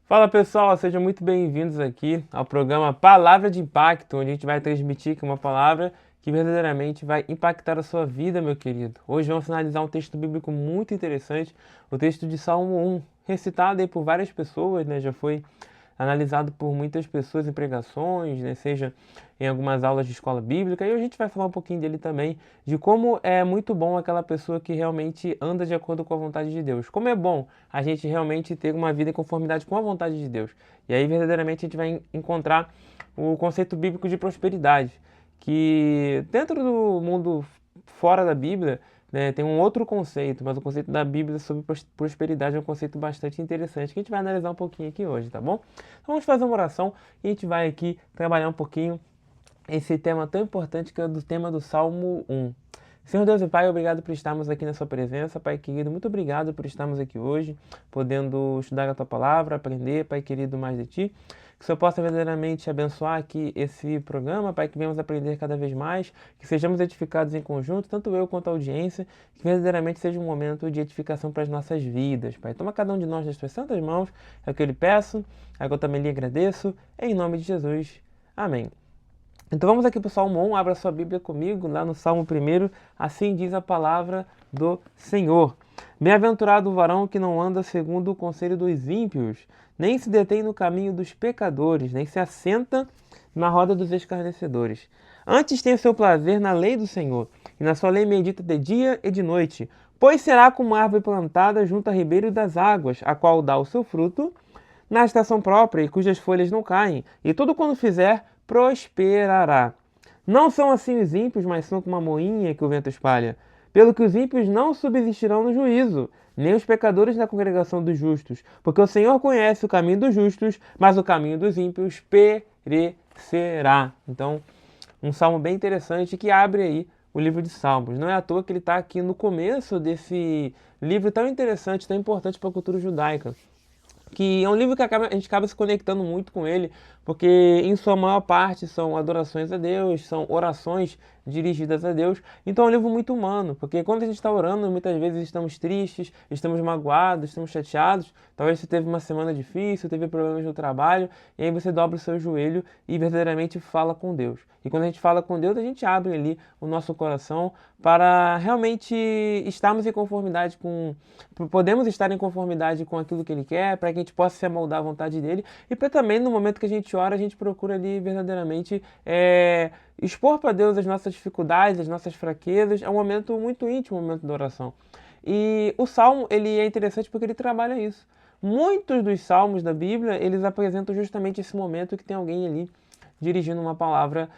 Fala pessoal, sejam muito bem-vindos aqui ao programa Palavra de Impacto, onde a gente vai transmitir aqui uma palavra que verdadeiramente vai impactar a sua vida, meu querido. Hoje vamos finalizar um texto bíblico muito interessante, o texto de Salmo 1, recitado aí por várias pessoas, né? Já foi analisado por muitas pessoas em pregações, né? Seja em algumas aulas de escola bíblica, e hoje a gente vai falar um pouquinho dele também, de como é muito bom aquela pessoa que realmente anda de acordo com a vontade de Deus. Como é bom a gente realmente ter uma vida em conformidade com a vontade de Deus. E aí, verdadeiramente, a gente vai encontrar o conceito bíblico de prosperidade, que dentro do mundo fora da Bíblia, né, tem um outro conceito, mas o conceito da Bíblia sobre prosperidade é um conceito bastante interessante que a gente vai analisar um pouquinho aqui hoje, tá bom? Então vamos fazer uma oração e a gente vai aqui trabalhar um pouquinho esse tema tão importante que é do tema do Salmo 1. Senhor Deus e Pai, obrigado por estarmos aqui na sua presença, Pai querido, muito obrigado por estarmos aqui hoje, podendo estudar a tua palavra, aprender, Pai querido, mais de ti. Que o Senhor possa verdadeiramente abençoar aqui esse programa, Pai, que venhamos aprender cada vez mais, que sejamos edificados em conjunto, tanto eu quanto a audiência, que verdadeiramente seja um momento de edificação para as nossas vidas, Pai. Toma cada um de nós nas tuas santas mãos, é o que eu lhe peço, é o que eu também lhe agradeço, em nome de Jesus. Amém. Então vamos aqui para o Salmo 1, abra sua Bíblia comigo, lá no Salmo 1, assim diz a palavra do Senhor. Bem-aventurado o varão que não anda segundo o conselho dos ímpios, nem se detém no caminho dos pecadores, nem se assenta na roda dos escarnecedores. Antes tem o seu prazer na lei do Senhor, e na sua lei medita de dia e de noite. Pois será como árvore plantada junto a ribeiro das águas, a qual dá o seu fruto na estação própria e cujas folhas não caem, e tudo quando fizer prosperará. Não são assim os ímpios, mas são como a moinha que o vento espalha. Pelo que os ímpios não subsistirão no juízo, nem os pecadores na congregação dos justos, porque o Senhor conhece o caminho dos justos, mas o caminho dos ímpios perecerá. Então, um salmo bem interessante que abre aí o livro de Salmos. Não é à toa que ele está aqui no começo desse livro tão interessante, tão importante para a cultura judaica, que é um livro que a gente acaba se conectando muito com ele, porque em sua maior parte são adorações a Deus, são orações dirigidas a Deus. Então é um livro muito humano, porque quando a gente está orando, muitas vezes estamos tristes, estamos magoados, estamos chateados. Talvez você teve uma semana difícil, teve problemas no trabalho, e aí você dobra o seu joelho e verdadeiramente fala com Deus. E quando a gente fala com Deus, a gente abre ali o nosso coração para realmente estarmos em conformidade com, podemos estar em conformidade com aquilo que Ele quer, para que a gente possa se amoldar à vontade dEle, e para também no momento que a gente ora, a gente procura ali verdadeiramente expor para Deus as nossas dificuldades, as nossas fraquezas. É um momento muito íntimo, o momento da oração. E o Salmo, ele é interessante porque ele trabalha isso. Muitos dos salmos da Bíblia, eles apresentam justamente esse momento que tem alguém ali dirigindo uma palavra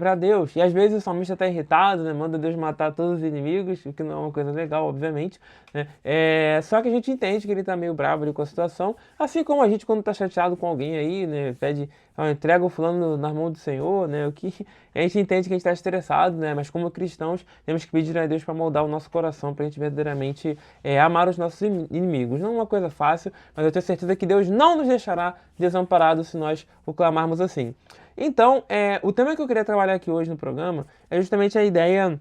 para Deus. E às vezes o salmista está irritado, né? Manda Deus matar todos os inimigos, o que não é uma coisa legal, obviamente. Né? Só que a gente entende que ele está meio bravo ali com a situação, assim como a gente quando está chateado com alguém aí, né? Pede, entrega o fulano nas mãos do Senhor, né? O que a gente entende que a gente está estressado, né? Mas como cristãos, temos que pedir a Deus para moldar o nosso coração, para a gente verdadeiramente amar os nossos inimigos. Não é uma coisa fácil, mas eu tenho certeza que Deus não nos deixará desamparados se nós o clamarmos assim. Então, o tema que eu queria trabalhar aqui hoje no programa é justamente a ideia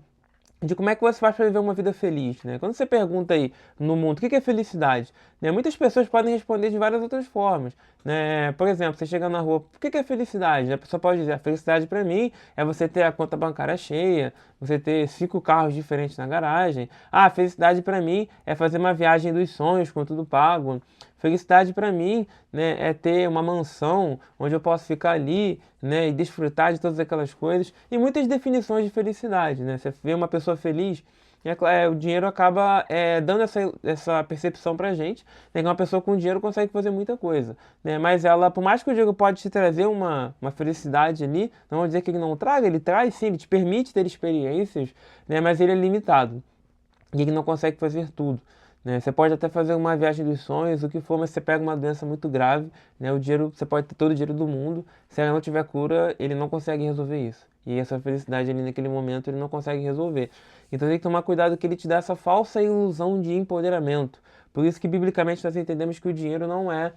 de como é que você faz para viver uma vida feliz, né? Quando você pergunta aí no mundo o que é felicidade, né? Muitas pessoas podem responder de várias outras formas, né? Por exemplo, você chega na rua, o que é felicidade? A pessoa pode dizer, a felicidade para mim é você ter a conta bancária cheia, você ter 5 carros diferentes na garagem. Ah, a felicidade para mim é fazer uma viagem dos sonhos com tudo pago. Felicidade para mim, né, é ter uma mansão onde eu posso ficar ali, né, e desfrutar de todas aquelas coisas. E muitas definições de felicidade, né? Você vê uma pessoa feliz, o dinheiro acaba dando essa percepção pra gente, né, que uma pessoa com dinheiro consegue fazer muita coisa, né? Mas ela, por mais que o dinheiro pode te trazer uma felicidade ali, não vou dizer que ele não traga, ele traz sim, ele te permite ter experiências, né, mas ele é limitado. E ele não consegue fazer tudo. Né? Você pode até fazer uma viagem dos sonhos, o que for, mas você pega uma doença muito grave, né? O dinheiro, você pode ter todo o dinheiro do mundo, se ela não tiver cura, ele não consegue resolver isso. E essa felicidade ali naquele momento ele não consegue resolver. Então tem que tomar cuidado que ele te dá essa falsa ilusão de empoderamento. Por isso que biblicamente nós entendemos que o dinheiro não é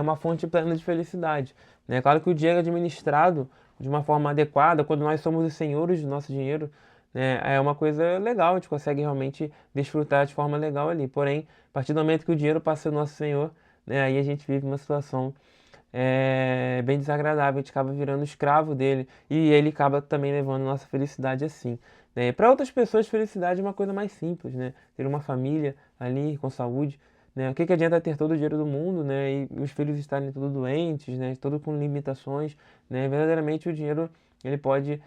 uma fonte plena de felicidade. Né? Claro que o dinheiro é administrado de uma forma adequada, quando nós somos os senhores do nosso dinheiro, né, é uma coisa legal, a gente consegue realmente desfrutar de forma legal ali. Porém, a partir do momento que o dinheiro passa a ser nosso Senhor, né? Aí a gente vive uma situação bem desagradável, a gente acaba virando escravo dele e ele acaba também levando nossa felicidade assim. Né? Para outras pessoas, felicidade é uma coisa mais simples, né? Ter uma família ali com saúde. Né? O que adianta ter todo o dinheiro do mundo, né? E os filhos estarem todos doentes, né? Todos com limitações, né? Verdadeiramente o dinheiro ele pode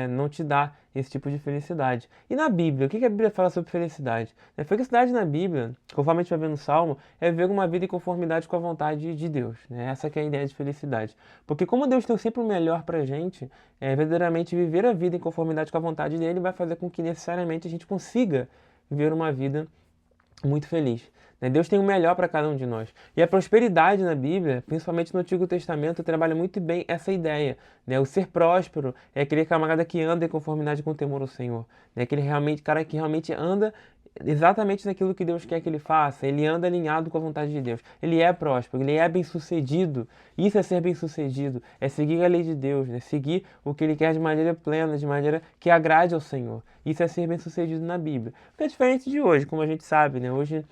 não te dar esse tipo de felicidade. E na Bíblia, o que a Bíblia fala sobre felicidade? Felicidade na Bíblia, conforme a gente vai ver no Salmo, é viver uma vida em conformidade com a vontade de Deus. Né? Essa que é a ideia de felicidade. Porque como Deus tem sempre o melhor pra gente, verdadeiramente viver a vida em conformidade com a vontade dele vai fazer com que necessariamente a gente consiga viver uma vida muito feliz. Né? Deus tem o melhor para cada um de nós. E a prosperidade na Bíblia, principalmente no Antigo Testamento, trabalha muito bem essa ideia. Né? O ser próspero é aquele camarada que anda em conformidade com o temor ao Senhor. Né? Aquele cara que realmente anda exatamente naquilo que Deus quer que ele faça. Ele anda alinhado com a vontade de Deus. Ele é próspero, ele é bem-sucedido. Isso é ser bem-sucedido, é seguir a lei de Deus, né? Seguir o que ele quer de maneira plena, de maneira que agrade ao Senhor. Isso é ser bem-sucedido na Bíblia. Porque é diferente de hoje, como a gente sabe, né? Hoje,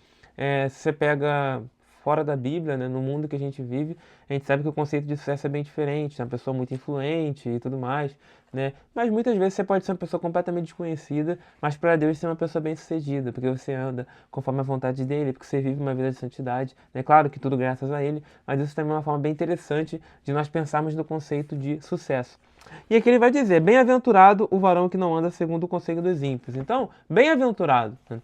se você pega fora da Bíblia, né, no mundo que a gente vive, a gente sabe que o conceito de sucesso é bem diferente, é uma pessoa muito influente e tudo mais, né? Mas muitas vezes você pode ser uma pessoa completamente desconhecida, mas para Deus ser uma pessoa bem-sucedida, porque você anda conforme a vontade dele, porque você vive uma vida de santidade, né? Claro que tudo graças a ele, mas isso também é uma forma bem interessante de nós pensarmos no conceito de sucesso. E aqui ele vai dizer: bem-aventurado o varão que não anda segundo o conselho dos ímpios. Então, bem-aventurado, né?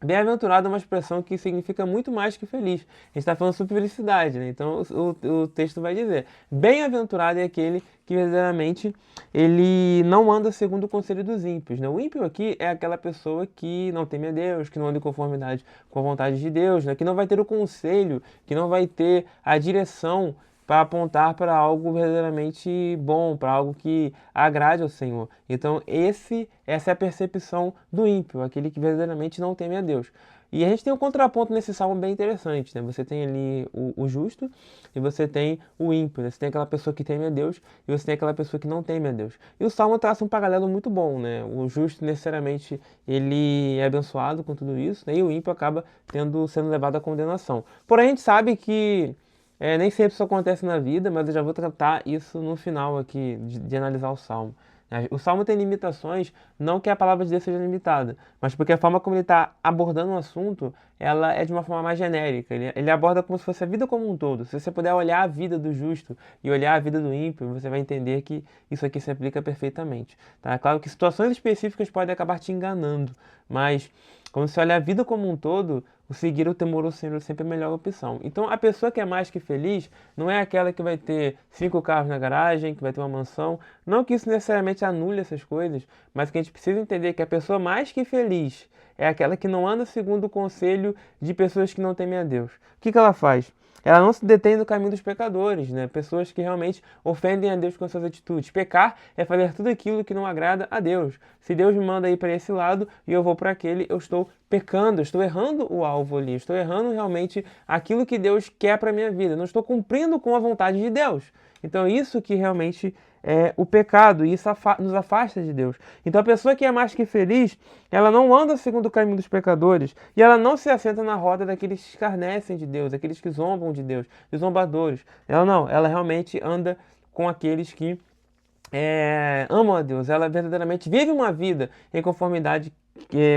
Bem-aventurado é uma expressão que significa muito mais que feliz. A gente está falando sobre felicidade, né? Então o texto vai dizer: bem-aventurado é aquele que verdadeiramente ele não anda segundo o conselho dos ímpios. Né? O ímpio aqui é aquela pessoa que não teme a Deus, que não anda em conformidade com a vontade de Deus, né? Que não vai ter o conselho, que não vai ter a direção para apontar para algo verdadeiramente bom, para algo que agrade ao Senhor. Então, essa é a percepção do ímpio, aquele que verdadeiramente não teme a Deus. E a gente tem um contraponto nesse salmo bem interessante, né? Você tem ali o justo e você tem o ímpio, né? Você tem aquela pessoa que teme a Deus e você tem aquela pessoa que não teme a Deus. E o salmo traça um paralelo muito bom, né? O justo necessariamente ele é abençoado com tudo isso, né? E o ímpio acaba sendo levado à condenação. Porém, a gente sabe que nem sempre isso acontece na vida, mas eu já vou tratar isso no final aqui de analisar o Salmo. O Salmo tem limitações, não que a palavra de Deus seja limitada, mas porque a forma como ele está abordando o assunto, ela é de uma forma mais genérica. Ele aborda como se fosse a vida como um todo. Se você puder olhar a vida do justo e olhar a vida do ímpio, você vai entender que isso aqui se aplica perfeitamente. Tá? Claro que situações específicas podem acabar te enganando, mas quando você olha a vida como um todo, o seguir o temor ao Senhor é sempre a melhor opção. Então, a pessoa que é mais que feliz não é aquela que vai ter 5 carros na garagem, que vai ter uma mansão. Não que isso necessariamente anule essas coisas, mas que a gente precisa entender que a pessoa mais que feliz é aquela que não anda segundo o conselho de pessoas que não temem a Deus. O que ela faz? Ela não se detém no caminho dos pecadores, né? Pessoas que realmente ofendem a Deus com suas atitudes. Pecar é fazer tudo aquilo que não agrada a Deus. Se Deus me manda ir para esse lado e eu vou para aquele, eu estou pecando, eu estou errando o alvo ali, eu estou errando realmente aquilo que Deus quer para minha vida. Eu não estou cumprindo com a vontade de Deus. Então isso que realmente é o pecado, e isso nos afasta de Deus. Então a pessoa que é mais que feliz, ela não anda segundo o caminho dos pecadores, e ela não se assenta na roda daqueles que escarnecem de Deus, aqueles que zombam de Deus, os zombadores. Ela realmente anda com aqueles que amam a Deus. Ela verdadeiramente vive uma vida em conformidade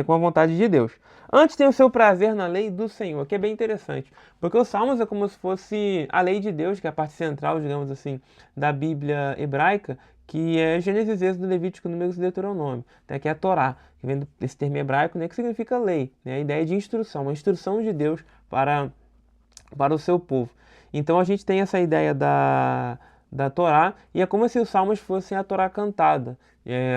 com a vontade de Deus. Antes tem o seu prazer na lei do Senhor, que é bem interessante, porque os Salmos é como se fosse a lei de Deus, que é a parte central, digamos assim, da Bíblia hebraica, que é Gênesis, Êxodo, Levítico, Números e Deuteronômio, né, que é a Torá, que vem desse termo hebraico, né, que significa lei, né, a ideia de instrução, uma instrução de Deus para o seu povo. Então a gente tem essa ideia da Torá, e é como se os salmos fossem a Torá cantada,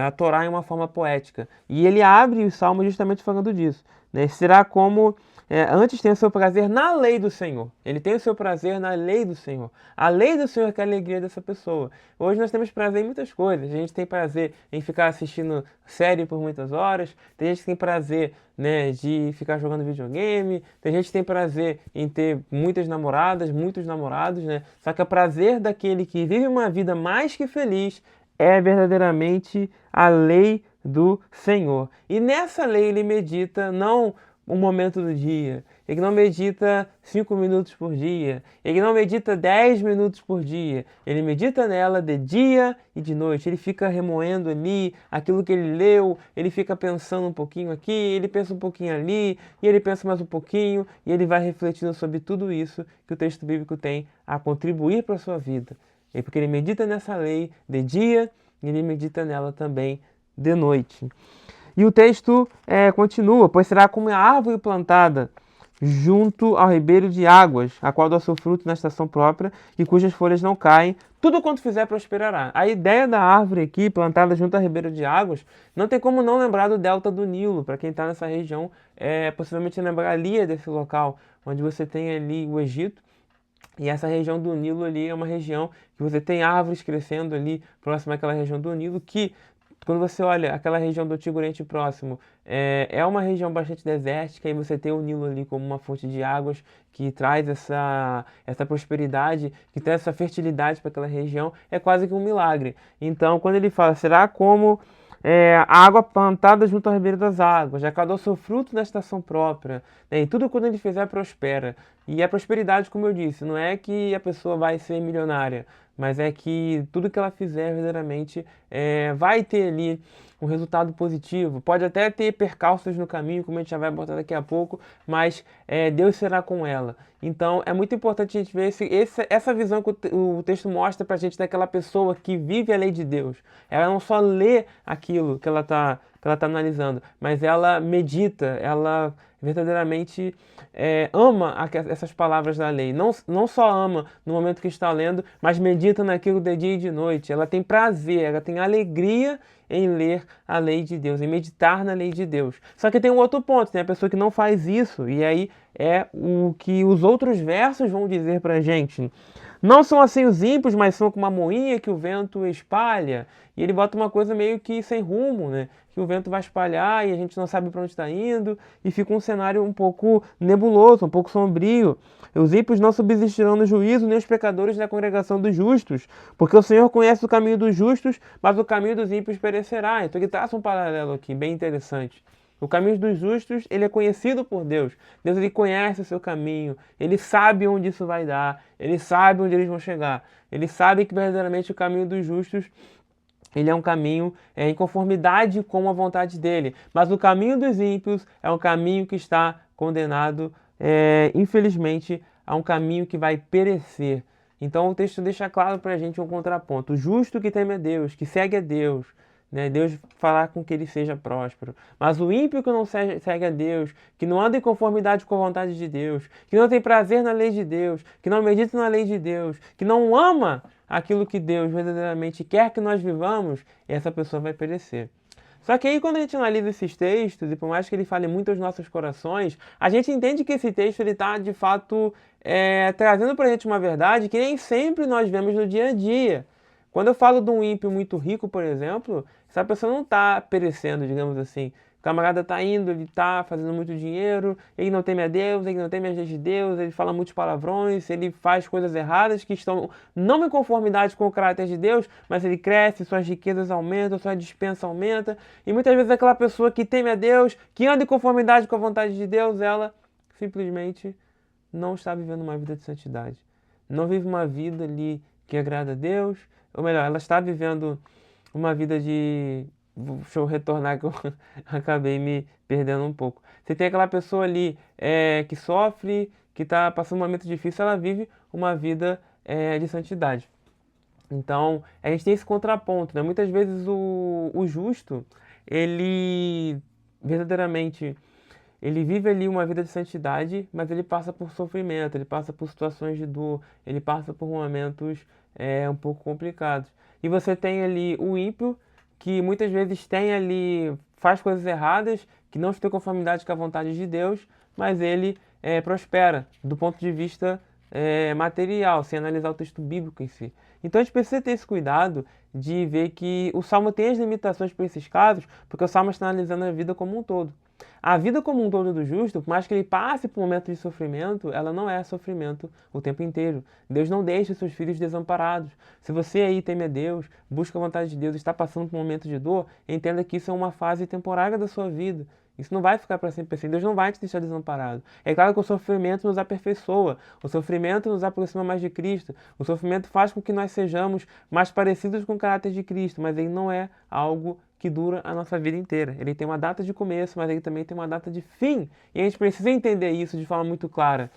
a Torá em uma forma poética. E ele abre os salmos justamente falando disso. Né? Será como antes tem o seu prazer na lei do Senhor. Ele tem o seu prazer na lei do Senhor. A lei do Senhor que é a alegria dessa pessoa. Hoje nós temos prazer em muitas coisas. A gente tem prazer em ficar assistindo série por muitas horas. Tem gente que tem prazer, né, de ficar jogando videogame. Tem gente que tem prazer em ter muitas namoradas, muitos namorados, né? Só que o prazer daquele que vive uma vida mais que feliz é verdadeiramente a lei do Senhor. E nessa lei ele medita não um momento do dia, ele não medita 5 minutos por dia, ele não medita 10 minutos por dia, ele medita nela de dia e de noite, ele fica remoendo ali aquilo que ele leu, ele fica pensando um pouquinho aqui, ele pensa um pouquinho ali, e ele pensa mais um pouquinho, e ele vai refletindo sobre tudo isso que o texto bíblico tem a contribuir para a sua vida. E porque ele medita nessa lei de dia, e ele medita nela também de noite. E o texto continua, pois será como a árvore plantada junto ao ribeiro de águas, a qual dá seu fruto na estação própria e cujas folhas não caem, tudo quanto fizer prosperará. A ideia da árvore aqui, plantada junto ao ribeiro de águas, não tem como não lembrar do delta do Nilo. Para quem está nessa região, possivelmente lembrar ali desse local, onde você tem ali o Egito. E essa região do Nilo ali é uma região que você tem árvores crescendo ali próximo àquela região do Nilo, que quando você olha aquela região do Antigo Oriente Próximo, é uma região bastante desértica e você tem o Nilo ali como uma fonte de águas que traz essa prosperidade, que traz essa fertilidade para aquela região, é quase que um milagre. Então, quando ele fala, será como a água plantada junto ao ribeiro das águas, já cada o seu fruto na estação própria, né? E tudo quando ele fizer prospera. E a prosperidade, como eu disse, não é que a pessoa vai ser milionária, mas é que tudo que ela fizer verdadeiramente vai ter ali um resultado positivo. Pode até ter percalços no caminho, como a gente já vai botar daqui a pouco, mas Deus será com ela. Então é muito importante a gente ver essa visão que o texto mostra pra gente daquela pessoa que vive a lei de Deus. Ela não só lê aquilo que ela tá analisando, mas ela medita, ela verdadeiramente ama essas palavras da lei. Não só ama no momento que está lendo, mas medita naquilo de dia e de noite. Ela tem prazer, ela tem alegria em ler a lei de Deus, em meditar na lei de Deus. Só que tem um outro ponto, tem a pessoa que não faz isso, e aí é o que os outros versos vão dizer pra gente. Não são assim os ímpios, mas são como uma moinha que o vento espalha. E ele bota uma coisa meio que sem rumo, né? Que o vento vai espalhar e a gente não sabe para onde está indo, e fica um cenário um pouco nebuloso, um pouco sombrio. Os ímpios não subsistirão no juízo, nem os pecadores na congregação dos justos, porque o Senhor conhece o caminho dos justos, mas o caminho dos ímpios perecerá. Então ele traça um paralelo aqui, bem interessante. O caminho dos justos, ele é conhecido por Deus. Deus, ele conhece o seu caminho, ele sabe onde isso vai dar, ele sabe onde eles vão chegar. Ele sabe que verdadeiramente o caminho dos justos, ele é um caminho em conformidade com a vontade dele. Mas o caminho dos ímpios é um caminho que está condenado, infelizmente, a um caminho que vai perecer. Então o texto deixa claro para a gente um contraponto. O justo que teme a Deus, que segue a Deus, né? Deus fará com que ele seja próspero. Mas o ímpio que não segue a Deus, que não anda em conformidade com a vontade de Deus, que não tem prazer na lei de Deus, que não medita na lei de Deus, que não ama aquilo que Deus verdadeiramente quer que nós vivamos, essa pessoa vai perecer. Só que aí quando a gente analisa esses textos, e por mais que ele fale muito aos nossos corações, a gente entende que esse texto está de fato trazendo para a gente uma verdade que nem sempre nós vemos no dia a dia. Quando eu falo de um ímpio muito rico, por exemplo, essa pessoa não está perecendo, digamos assim. O camarada está indo, ele está fazendo muito dinheiro, ele não teme a Deus, ele não teme as leis de Deus, ele fala muitos palavrões, ele faz coisas erradas que estão não em conformidade com o caráter de Deus, mas ele cresce, suas riquezas aumentam, sua dispensa aumenta. E muitas vezes aquela pessoa que teme a Deus, que anda em conformidade com a vontade de Deus, ela simplesmente não está vivendo uma vida de santidade. Não vive uma vida ali que agrada a Deus, ou melhor, ela está vivendo uma vida de... Deixa eu retornar que eu acabei me perdendo um pouco. Você tem aquela pessoa ali que sofre, que está passando um momento difícil, ela vive uma vida de santidade. Então, a gente tem esse contraponto, né? Muitas vezes o justo, ele verdadeiramente... Ele vive ali uma vida de santidade, mas ele passa por sofrimento, ele passa por situações de dor, ele passa por momentos um pouco complicados. E você tem ali o ímpio, que muitas vezes tem ali, faz coisas erradas, que não estão em conformidade com a vontade de Deus, mas ele prospera do ponto de vista material, sem analisar o texto bíblico em si. Então a gente precisa ter esse cuidado de ver que o Salmo tem as limitações para esses casos, porque o Salmo está analisando a vida como um todo. A vida como um todo do justo, por mais que ele passe por um momento de sofrimento, ela não é sofrimento o tempo inteiro. Deus não deixa os seus filhos desamparados. Se você aí teme a Deus, busca a vontade de Deus, está passando por um momento de dor, entenda que isso é uma fase temporária da sua vida. Isso não vai ficar para sempre assim. Deus não vai te deixar desamparado. É claro que o sofrimento nos aperfeiçoa. O sofrimento nos aproxima mais de Cristo. O sofrimento faz com que nós sejamos mais parecidos com o caráter de Cristo, mas ele não é algo que dura a nossa vida inteira. Ele tem uma data de começo, mas ele também tem uma data de fim. E a gente precisa entender isso de forma muito clara.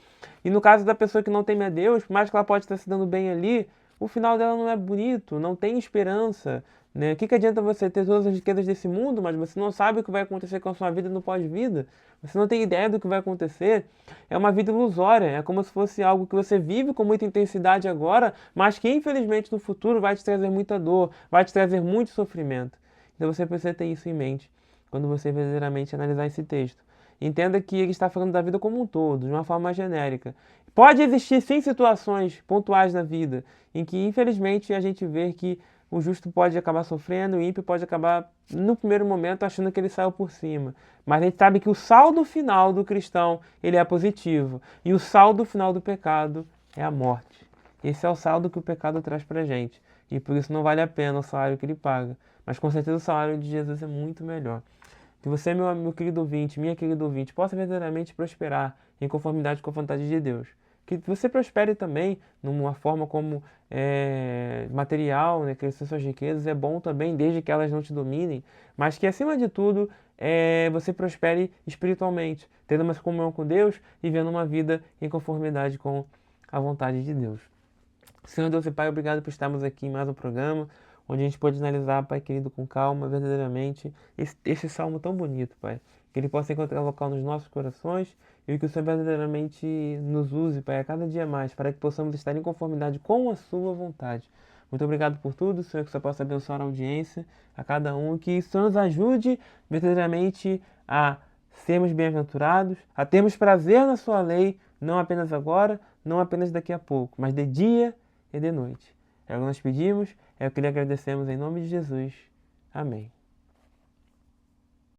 E no caso da pessoa que não teme a Deus, por mais que ela pode estar se dando bem ali, o final dela não é bonito, não tem esperança. Né? O que adianta você ter todas as riquezas desse mundo, mas você não sabe o que vai acontecer com a sua vida no pós-vida? Você não tem ideia do que vai acontecer? É uma vida ilusória, é como se fosse algo que você vive com muita intensidade agora, mas que infelizmente no futuro vai te trazer muita dor, vai te trazer muito sofrimento. Então você precisa ter isso em mente quando você verdadeiramente analisar esse texto. Entenda que ele está falando da vida como um todo, de uma forma genérica. Pode existir sim situações pontuais na vida em que infelizmente a gente vê que o justo pode acabar sofrendo, o ímpio pode acabar no primeiro momento achando que ele saiu por cima. Mas a gente sabe que o saldo final do cristão ele é positivo e o saldo final do pecado é a morte. Esse é o saldo que o pecado traz pra gente. E por isso não vale a pena o salário que ele paga. Mas com certeza o salário de Jesus é muito melhor. Que você, meu querido ouvinte, minha querida ouvinte, possa verdadeiramente prosperar em conformidade com a vontade de Deus. Que você prospere também numa forma como material, né, crescer suas riquezas é bom também, desde que elas não te dominem. Mas que acima de tudo você prospere espiritualmente, tendo uma comunhão com Deus e vivendo uma vida em conformidade com a vontade de Deus. Senhor Deus e Pai, obrigado por estarmos aqui em mais um programa, onde a gente pode analisar, Pai querido, com calma, verdadeiramente, esse salmo tão bonito, Pai. Que ele possa encontrar local nos nossos corações e que o Senhor verdadeiramente nos use, Pai, a cada dia mais, para que possamos estar em conformidade com a Sua vontade. Muito obrigado por tudo, Senhor, que o Senhor possa abençoar a audiência, a cada um, que o Senhor nos ajude verdadeiramente a sermos bem-aventurados, a termos prazer na Sua lei, não apenas agora, não apenas daqui a pouco, mas de dia e de noite. É o que nós pedimos, é o que lhe agradecemos em nome de Jesus. Amém.